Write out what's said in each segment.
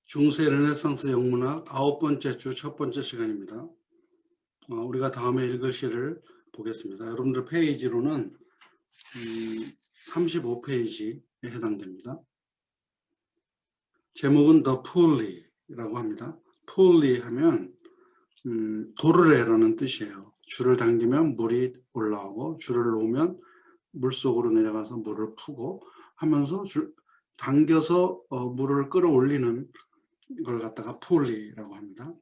중세 르네상스 영문학 아홉 번째 주 첫 번째 시간입니다. 우리가 다음에 읽을 시를 보겠습니다. 여러분들 페이지로는 35페이지에 해당됩니다. 제목은 The Pulley라고 합니다. Pulley 하면 도르래라는 뜻이에요. 줄을 당기면 물이 올라오고 줄을 놓으면 물속으로 내려가서 물을 푸고 하면서 당겨서 물을 끌어올리는 이걸 갖다가 푸올리라고 합니다.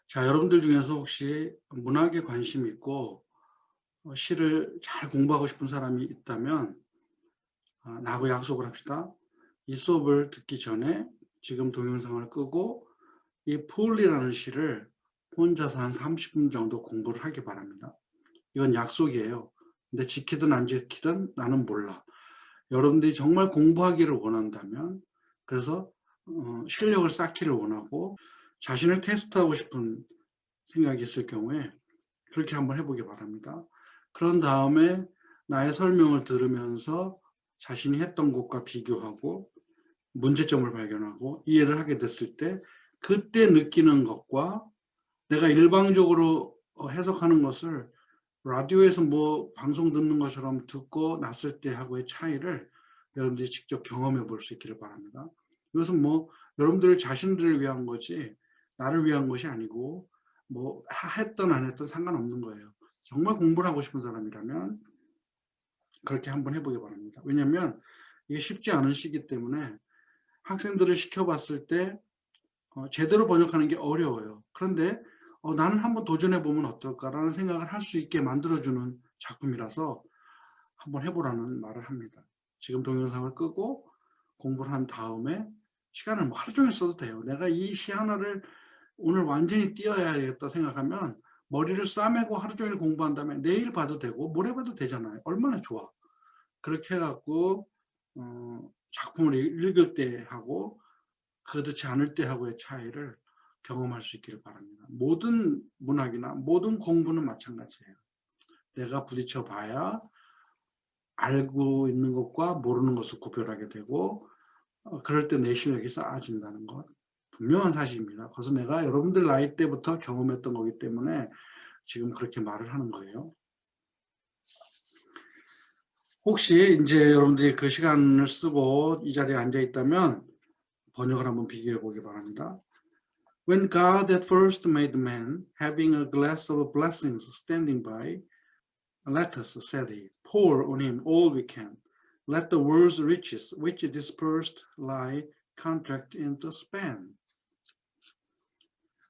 자, 여러분들 중에서 혹시 문학에 관심이 있고 시를 잘 공부하고 싶은 사람이 있다면 나하고 약속을 합시다. 이 수업을 듣기 전에 지금 동영상을 끄고 이 푸올리라는 시를 혼자서 한 30분 정도 공부를 하기 바랍니다. 이건 약속이에요. 근데 지키든 안 지키든 나는 몰라. 여러분들이 정말 공부하기를 원한다면, 그래서 실력을 쌓기를 원하고 자신을 테스트하고 싶은 생각이 있을 경우에 그렇게 한번 해보기 바랍니다. 그런 다음에 나의 설명을 들으면서 자신이 했던 것과 비교하고 문제점을 발견하고 이해를 하게 됐을 때 그때 느끼는 것과 내가 일방적으로 해석하는 것을 라디오에서 뭐 방송 듣는 것처럼 듣고 났을 때 하고의 차이를 여러분들이 직접 경험해 볼 수 있기를 바랍니다. 이것은 뭐 여러분들 자신들을 위한 거지 나를 위한 것이 아니고 뭐 했던 안 했던 상관없는 거예요. 정말 공부를 하고 싶은 사람이라면 그렇게 한번 해보기 바랍니다. 왜냐하면 이게 쉽지 않은 시기 때문에 학생들을 시켜봤을 때 제대로 번역하는 게 어려워요. 그런데 나는 한번 도전해 보면 어떨까라는 생각을 할 수 있게 만들어주는 작품이라서 한번 해보라는 말을 합니다. 지금 동영상을 끄고 공부를 한 다음에 시간을 뭐 하루 종일 써도 돼요. 내가 이 시 하나를 오늘 완전히 띄어야겠다 생각하면 머리를 싸매고 하루 종일 공부한 다음에 내일 봐도 되고 모레 봐도 되잖아요. 얼마나 좋아. 그렇게 해갖고 작품을 읽을 때 하고 그렇지 않을 때 하고의 차이를 경험할 수 있기를 바랍니다. 모든 문학이나 모든 공부는 마찬가지예요. 내가 부딪혀 봐야 알고 있는 것과 모르는 것을 구별하게 되고 그럴 때 내 실력이 쌓아진다는 것 분명한 사실입니다. 그래서 내가 여러분들 나이 때부터 경험했던 거기 때문에 지금 그렇게 말을 하는 거예요. 혹시 이제 여러분들이 그 시간을 쓰고 이 자리에 앉아 있다면 번역을 한번 비교해 보기 바랍니다. When God at first made man, having a glass of blessings standing by, let us, said he, pour on him all we can. Let the world's riches, which dispersed lie, contract into span.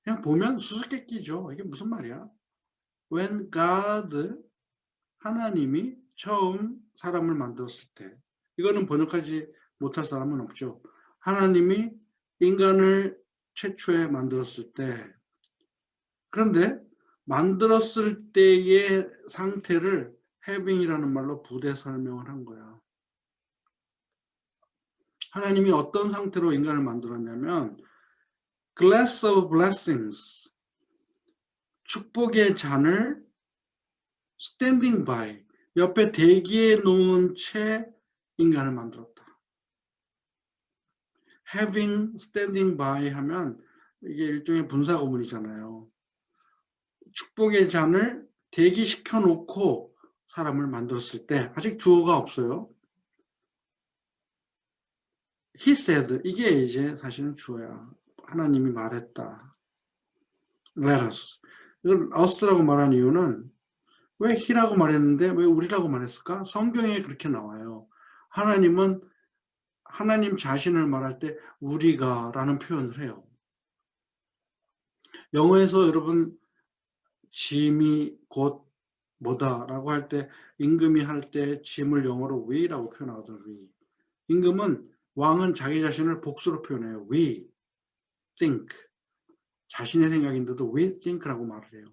그냥 보면 수수께끼죠. 이게 무슨 말이야? When God, 하나님이 처음 사람을 만들었을 때, 이거는 번역하지 못할 사람은 없죠. 하나님이 인간을 최초에 만들었을 때, 그런데 만들었을 때의 상태를 having이라는 말로 부대 설명을 한 거야. 하나님이 어떤 상태로 인간을 만들었냐면 glass of blessings, 축복의 잔을 standing by, 옆에 대기해 놓은 채 인간을 만들었다. having, standing by 하면 이게 일종의 분사구문이잖아요. 축복의 잔을 대기시켜 놓고 사람을 만들었을 때 아직 주어가 없어요. He said, 이게 이제 사실은 주어야. 하나님이 말했다. Let us. 이걸 us라고 말한 이유는 왜 he라고 말했는데 왜 우리라고 말했을까? 성경에 그렇게 나와요. 하나님은 하나님 자신을 말할 때 우리가 라는 표현을 해요. 영어에서 여러분 짐이 곧 뭐다라고 할 때 임금이 할 때 짐을 영어로 we라고 표현하거든요. we. 임금은 왕은 자기 자신을 복수로 표현해요. we think. 자신의 생각인데도 we think라고 말을 해요.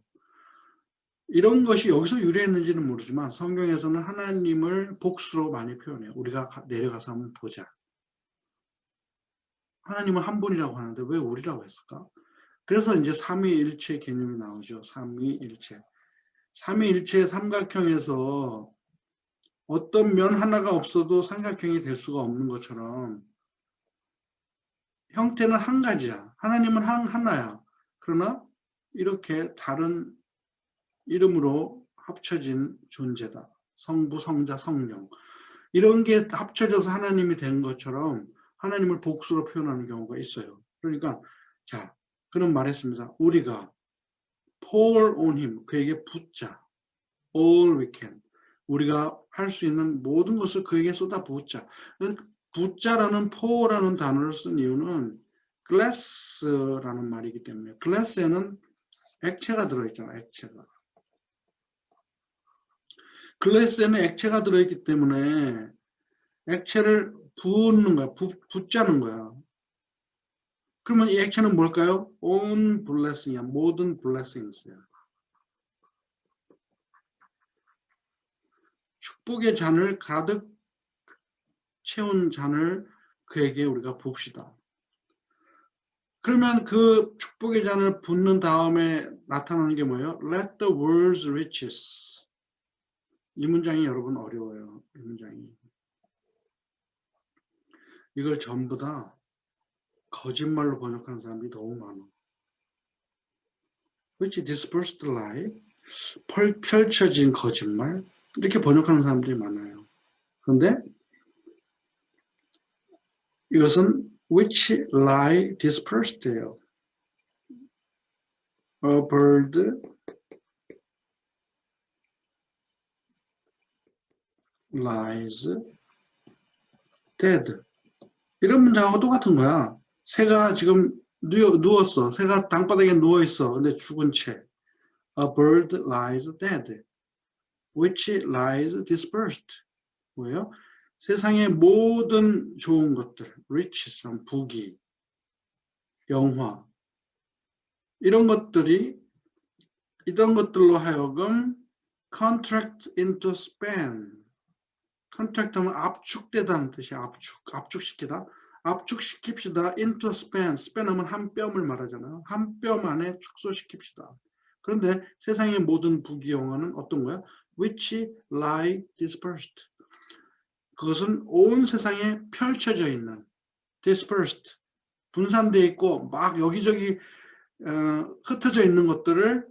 이런 것이 여기서 유래했는지는 모르지만 성경에서는 하나님을 복수로 많이 표현해요. 우리가 내려가서 한번 보자. 하나님은 한 분이라고 하는데 왜 우리라고 했을까? 그래서 이제 삼위일체 개념이 나오죠. 삼위일체. 삼위일체 삼각형에서 어떤 면 하나가 없어도 삼각형이 될 수가 없는 것처럼 형태는 한 가지야. 하나님은 하나야. 그러나 이렇게 다른 이름으로 합쳐진 존재다. 성부, 성자, 성령. 이런 게 합쳐져서 하나님이 된 것처럼 하나님을 복수로 표현하는 경우가 있어요. 그러니까 자, 그런 말했습니다. 우리가 pour on him, 그에게 붓자. all we can. 우리가 할 수 있는 모든 것을 그에게 쏟아 붓자. 붓자라는 pour라는 단어를 쓴 이유는 glass라는 말이기 때문에 glass에는 액체가 들어있잖아요. 액체가. 글래스에는 액체가 들어있기 때문에 액체를 붓는 거야. 붓자는 거야. 그러면 이 액체는 뭘까요? on blessing이야. 모든 blessings야. 축복의 잔을 가득 채운 잔을 그에게 우리가 봅시다. 그러면 그 축복의 잔을 붓는 다음에 나타나는 게 뭐예요? Let the world's riches. 이 문장이 여러분 어려워요. 이 문장이. 이걸 전부 다 거짓말로 번역하는 사람이 너무 많아. which dispersed lie, 펼쳐진 거짓말, 이렇게 번역하는 사람들이 많아요. 그런데 이것은 which lie dispersed예요. A bird lies dead. 이런 문장하고 똑같은 거야. 새가 지금 누웠어. 새가 땅바닥에 누워있어. 근데 죽은 채. A bird lies dead. which lies dispersed. 뭐예요? 세상의 모든 좋은 것들, riches, 부귀, 영화, 이런 것들이 이런 것들로 하여금 contract into span. contract 하면 압축되다는 뜻이야. 압축시키다. 압축시킵시다. into span. span 하면 한 뼘을 말하잖아요. 한 뼘 안에 축소시킵시다. 그런데 세상의 모든 부귀 영화는 어떤 거야? which lie dispersed. 그것은 온 세상에 펼쳐져 있는 dispersed. 분산되어 있고 막 여기저기 흩어져 있는 것들을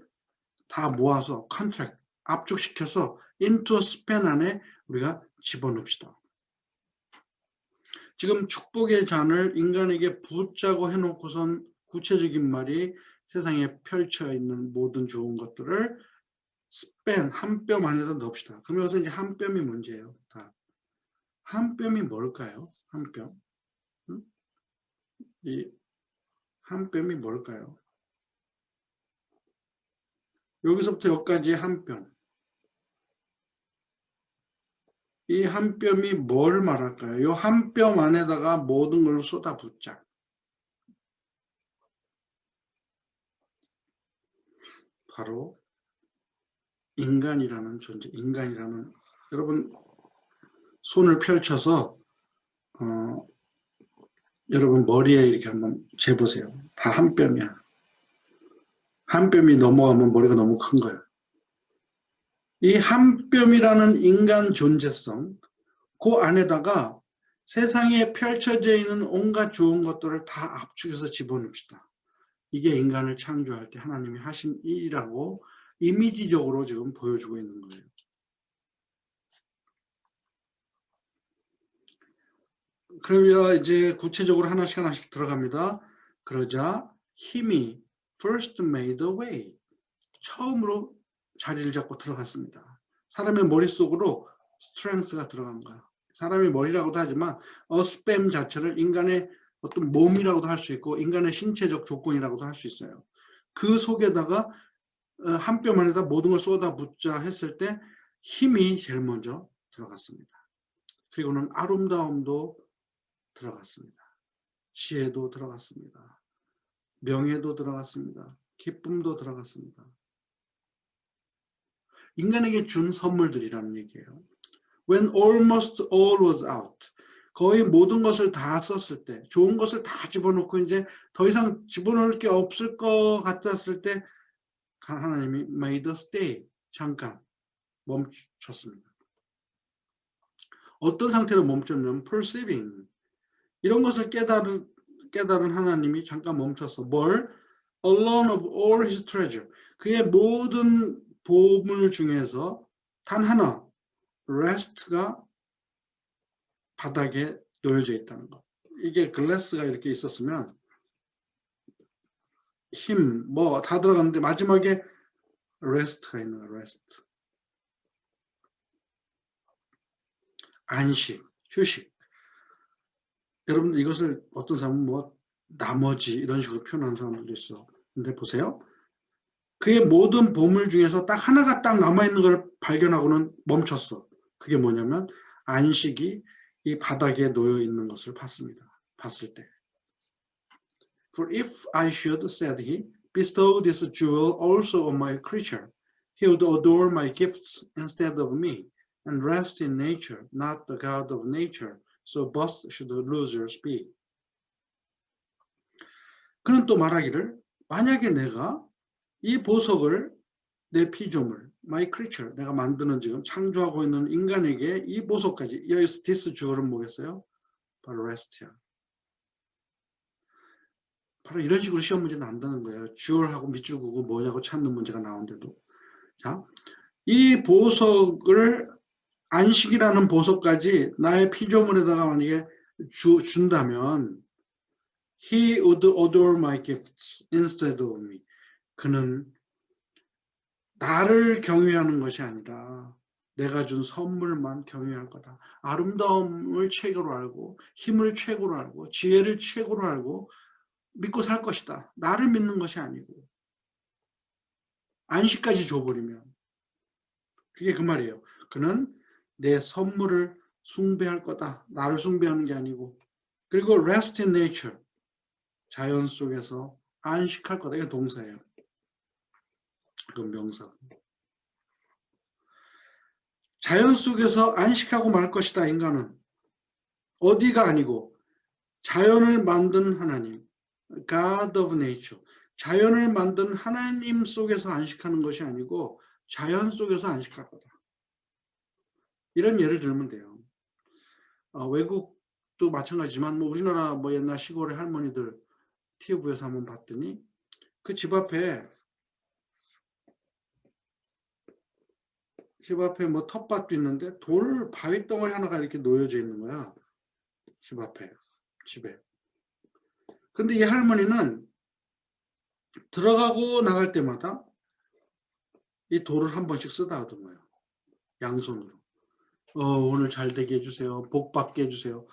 다 모아서 contract, 압축시켜서 into span 안에 우리가 집어넣읍시다. 지금 축복의 잔을 인간에게 붓자고 해놓고선 구체적인 말이 세상에 펼쳐 있는 모든 좋은 것들을 span, 한 뼘 안에다 넣읍시다. 그러면 여기서 이제 한 뼘이 문제예요. 한 뼘이 뭘까요? 한 뼘. 이 한 뼘이 뭘까요? 여기서부터 여기까지 한 뼘. 이 한 뼘이 뭘 말할까요? 이 한 뼘 안에다가 모든 걸 쏟아붓자. 바로 인간이라는 존재, 인간이라는, 여러분 손을 펼쳐서 여러분 머리에 이렇게 한번 재보세요. 다 한 뼘이야. 한 뼘이 넘어가면 머리가 너무 큰 거예요. 이 한 뼘이라는 인간 존재성, 그 안에다가 세상에 펼쳐져 있는 온갖 좋은 것들을 다 압축해서 집어넣읍시다. 이게 인간을 창조할 때 하나님이 하신 일이라고 이미지적으로 지금 보여주고 있는 거예요. 그러면 이제 구체적으로 하나씩 들어갑니다. 그러자 힘이 first made a way. 처음으로 자리를 잡고 들어갔습니다. 사람의 머릿속으로 strength가 들어간 거야. 사람의 머리라고도 하지만 어스팸 자체를 인간의 어떤 몸이라고도 할 수 있고 인간의 신체적 조건이라고도 할 수 있어요. 그 속에다가 한 뼘 안에다 모든 걸 쏟아붓자 했을 때 힘이 제일 먼저 들어갔습니다. 그리고는 아름다움도 들어갔습니다. 지혜도 들어갔습니다. 명예도 들어갔습니다. 기쁨도 들어갔습니다. 인간에게 준 선물들이라는 얘기예요. When almost all was out. 거의 모든 것을 다 썼을 때, 좋은 것을 다 집어넣고 이제 더 이상 집어넣을 게 없을 것 같았을 때 하나님이 made a stay. 잠깐 멈췄습니다. 어떤 상태로 멈췄냐면 perceiving. 이런 것을 깨달은 하나님이 잠깐 멈췄어. 뭘? Alone of all his treasure. 그의 모든 보물 중에서 단 하나, rest가 바닥에 놓여져 있다는 거. 이게 글래스가 이렇게 있었으면 힘, 뭐 다 들어갔는데 마지막에 rest가 있는 거야. rest. 안식, 휴식. 여러분 이것을 어떤 사람은 뭐 나머지 이런 식으로 표현하는 사람들도 있어. 근데 보세요. 그의 모든 보물 중에서 딱 하나가 딱 남아있는 걸 발견하고는 멈췄어. 그게 뭐냐면 안식이 이 바닥에 놓여 있는 것을 봤을 때. For if I should, said he, bestow this jewel also on my creature, he would adore my gifts instead of me, and rest in nature, not the God of nature. So both should losers be. 그는 또 말하기를 만약에 내가 이 보석을 내 피조물, my creature, 내가 만드는 지금 창조하고 있는 인간에게 이 보석까지 여기서 this jewel은 뭐겠어요? 바로 rest야. 바로 이런 식으로 시험 문제는 난다는 거예요. jewel하고 밑줄 그고 뭐냐고 찾는 문제가 나오는데도. 자, 이 보석을 안식이라는 보석까지 나의 피조물에다가 만약에 준다면 he would adore my gifts instead of me. 그는 나를 경외하는 것이 아니라 내가 준 선물만 경외할 거다. 아름다움을 최고로 알고 힘을 최고로 알고 지혜를 최고로 알고 믿고 살 것이다. 나를 믿는 것이 아니고 안식까지 줘버리면 그게 그 말이에요. 그는 내 선물을 숭배할 거다. 나를 숭배하는 게 아니고. 그리고 rest in nature, 자연 속에서 안식할 거다. 이게 동사예요. 그건 명사. 자연 속에서 안식하고 말 것이다. 인간은 어디가 아니고 자연을 만든 하나님, God of nature, 자연을 만든 하나님 속에서 안식하는 것이 아니고 자연 속에서 안식할 거다. 이런 예를 들면 돼요. 외국도 마찬가지지만 뭐 우리나라 뭐 옛날 시골의 할머니들 TV에서 한번 봤더니 그 집 앞에 뭐 텃밭도 있는데 돌 바위 덩어리 하나가 이렇게 놓여져 있는 거야. 집 앞에, 집에. 근데 이 할머니는 들어가고 나갈 때마다 이 돌을 한 번씩 쓰다 하더라고요. 양손으로. 오늘 잘 되게 해주세요. 복 받게 해주세요.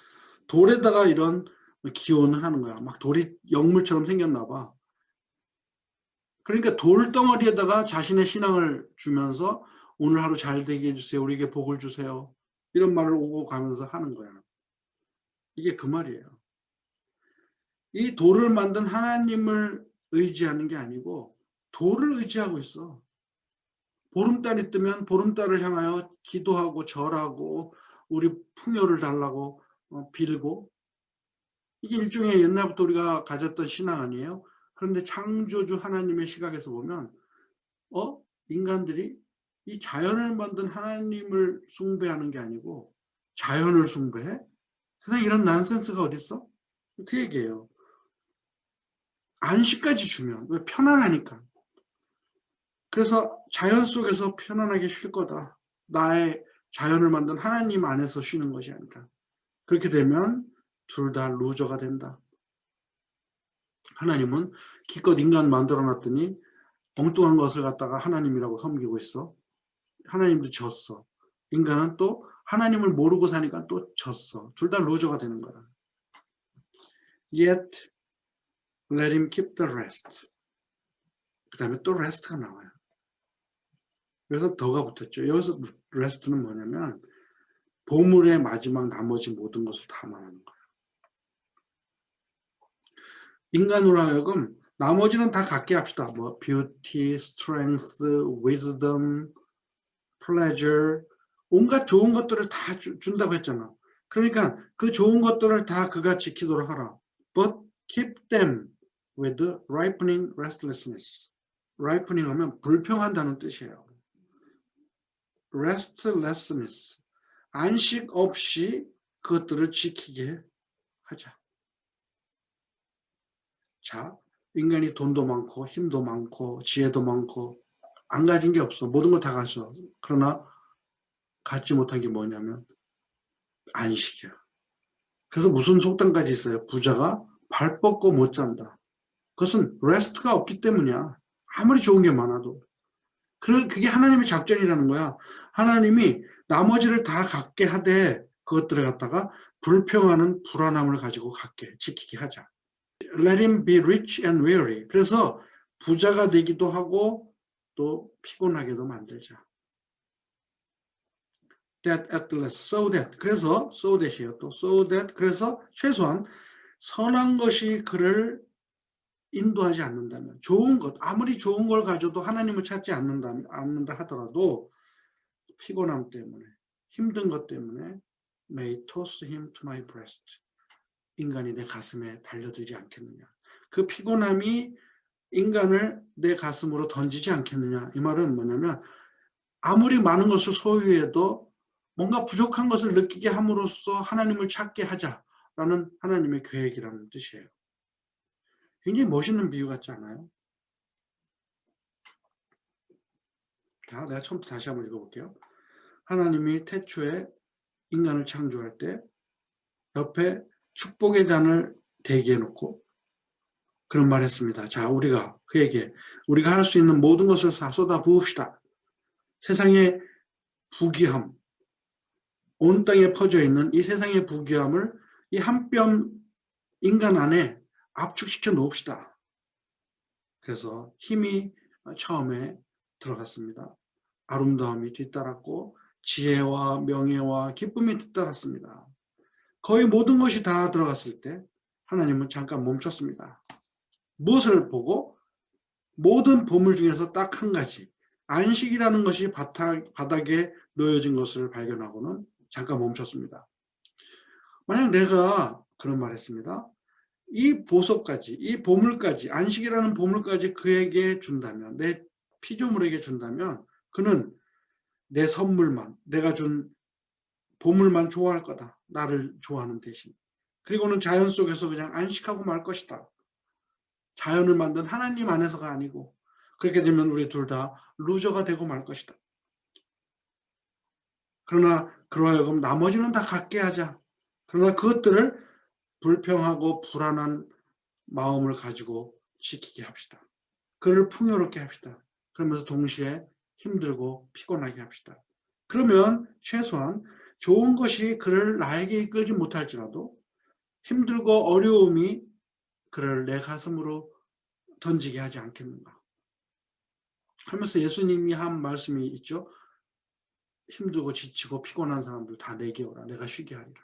돌에다가 이런 기원을 하는 거야. 막 돌이 영물처럼 생겼나 봐. 그러니까 돌덩어리에다가 자신의 신앙을 주면서 오늘 하루 잘 되게 해주세요. 우리에게 복을 주세요. 이런 말을 오고 가면서 하는 거야. 이게 그 말이에요. 이 돌을 만든 하나님을 의지하는 게 아니고 돌을 의지하고 있어. 보름달이 뜨면 보름달을 향하여 기도하고 절하고 우리 풍요를 달라고 빌고 이게 일종의 옛날부터 우리가 가졌던 신앙 아니에요? 그런데 창조주 하나님의 시각에서 보면 인간들이 이 자연을 만든 하나님을 숭배하는 게 아니고 자연을 숭배해? 세상에 이런 난센스가 어딨어? 그 얘기예요. 안식까지 주면 왜 편안하니까. 그래서 자연 속에서 편안하게 쉴 거다. 나의 자연을 만든 하나님 안에서 쉬는 것이 아니라. 그렇게 되면 둘 다 루저가 된다. 하나님은 기껏 인간 만들어 놨더니 엉뚱한 것을 갖다가 하나님이라고 섬기고 있어. 하나님도 졌어. 인간은 또 하나님을 모르고 사니까 또 졌어. 둘 다 루저가 되는 거야. Yet let him keep the rest. 그 다음에 또 rest가 나와요. 그래서 더가 붙었죠. 여기서 rest는 뭐냐면 보물의 마지막 나머지 모든 것을 다 말하는 거예요. 인간으로 하여금 나머지는 다 갖게 합시다. 뭐 beauty, strength, wisdom, pleasure, 온갖 좋은 것들을 다 준다고 했잖아. 그러니까 그 좋은 것들을 다 그가 지키도록 하라. But keep them with ripening restlessness. ripening 하면 불평한다는 뜻이에요. restlessness. 안식 없이 그것들을 지키게 하자. 자, 인간이 돈도 많고 힘도 많고 지혜도 많고 안 가진 게 없어. 모든 걸 다 가져. 그러나 갖지 못한 게 뭐냐면 안식이야. 그래서 무슨 속담까지 있어요. 부자가 발 뻗고 못 잔다. 그것은 레스트가 없기 때문이야. 아무리 좋은 게 많아도. 그게 하나님의 작전이라는 거야. 하나님이 나머지를 다 갖게 하되 그것들을 갖다가 불평하는 불안함을 가지고 갖게, 지키게 하자. Let him be rich and weary. 그래서 부자가 되기도 하고 또 피곤하게도 만들자. That at last, so that. 그래서 so that이에요. 또 so that. 그래서 최소한 선한 것이 그를 인도하지 않는다면, 좋은 것, 아무리 좋은 걸 가져도 하나님을 찾지 않는다 하더라도 피곤함 때문에, 힘든 것 때문에 may toss him to my breast. 인간이 내 가슴에 달려들지 않겠느냐. 그 피곤함이 인간을 내 가슴으로 던지지 않겠느냐. 이 말은 뭐냐면 아무리 많은 것을 소유해도 뭔가 부족한 것을 느끼게 함으로써 하나님을 찾게 하자라는 하나님의 계획이라는 뜻이에요. 굉장히 멋있는 비유 같지 않아요? 자, 내가 처음부터 다시 한번 읽어볼게요. 하나님이 태초에 인간을 창조할 때 옆에 축복의 잔을 대기해 놓고 그런 말 했습니다. 자, 우리가 그에게 우리가 할 수 있는 모든 것을 다 쏟아 부읍시다. 세상의 부귀함, 온 땅에 퍼져 있는 이 세상의 부귀함을 이 한 뼘 인간 안에 압축시켜 놓읍시다. 그래서 힘이 처음에 들어갔습니다. 아름다움이 뒤따랐고 지혜와 명예와 기쁨이 뒤따랐습니다. 거의 모든 것이 다 들어갔을 때 하나님은 잠깐 멈췄습니다. 무엇을 보고? 모든 보물 중에서 딱 한 가지, 안식이라는 것이 바닥에 놓여진 것을 발견하고는 잠깐 멈췄습니다. 만약 내가 그런 말 했습니다. 이 보석까지, 이 보물까지, 안식이라는 보물까지 그에게 준다면, 내 피조물에게 준다면 그는 내 선물만, 내가 준 보물만 좋아할 거다. 나를 좋아하는 대신. 그리고는 자연 속에서 그냥 안식하고 말 것이다. 자연을 만든 하나님 안에서가 아니고 그렇게 되면 우리 둘 다 루저가 되고 말 것이다. 그러나 그러하여금 나머지는 다 갖게 하자. 그러나 그것들을 불평하고 불안한 마음을 가지고 지키게 합시다. 그를 풍요롭게 합시다. 그러면서 동시에 힘들고 피곤하게 합시다. 그러면 최소한 좋은 것이 그를 나에게 이끌지 못할지라도 힘들고 어려움이 그를 내 가슴으로 던지게 하지 않겠는가 하면서 예수님이 한 말씀이 있죠. 힘들고 지치고 피곤한 사람들 다 내게 오라. 내가 쉬게 하리라.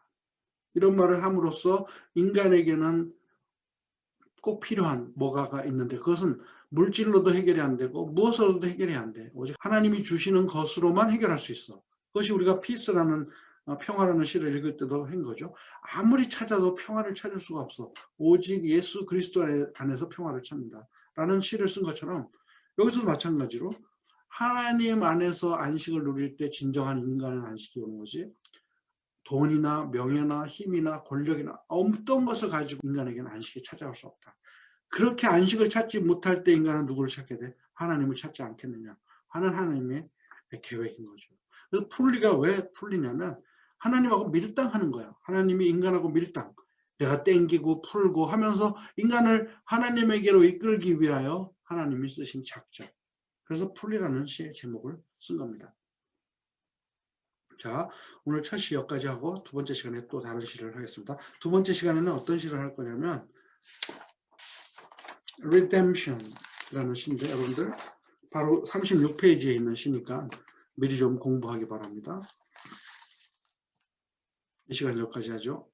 이런 말을 함으로써 인간에게는 꼭 필요한 뭐가가 있는데 그것은 물질로도 해결이 안 되고 무엇으로도 해결이 안 돼. 오직 하나님이 주시는 것으로만 해결할 수 있어. 그것이 우리가 피스라는 평화라는 시를 읽을 때도 한 거죠. 아무리 찾아도 평화를 찾을 수가 없어. 오직 예수 그리스도 안에서 평화를 찾는다. 라는 시를 쓴 것처럼 여기서도 마찬가지로 하나님 안에서 안식을 누릴 때 진정한 인간은 안식이 오는 거지. 돈이나 명예나 힘이나 권력이나 어떤 것을 가지고 인간에게는 안식이 찾아올 수 없다. 그렇게 안식을 찾지 못할 때 인간은 누구를 찾게 돼? 하나님을 찾지 않겠느냐 하는 하나님의 계획인 거죠. 그래서 풀리가 왜 풀리냐면 하나님하고 밀당하는 거예요. 하나님이 인간하고 밀당. 내가 땡기고 풀고 하면서 인간을 하나님에게로 이끌기 위하여 하나님이 쓰신 작전. 그래서 풀리라는 시의 제목을 쓴 겁니다. 자, 오늘 첫 시 여기까지 하고 두 번째 시간에 또 다른 시를 하겠습니다. 두 번째 시간에는 어떤 시를 할 거냐면 Redemption라는 시인데 여러분들 바로 36페이지에 있는 시니까 미리 좀 공부하기 바랍니다. 이 시간 여기까지 하죠.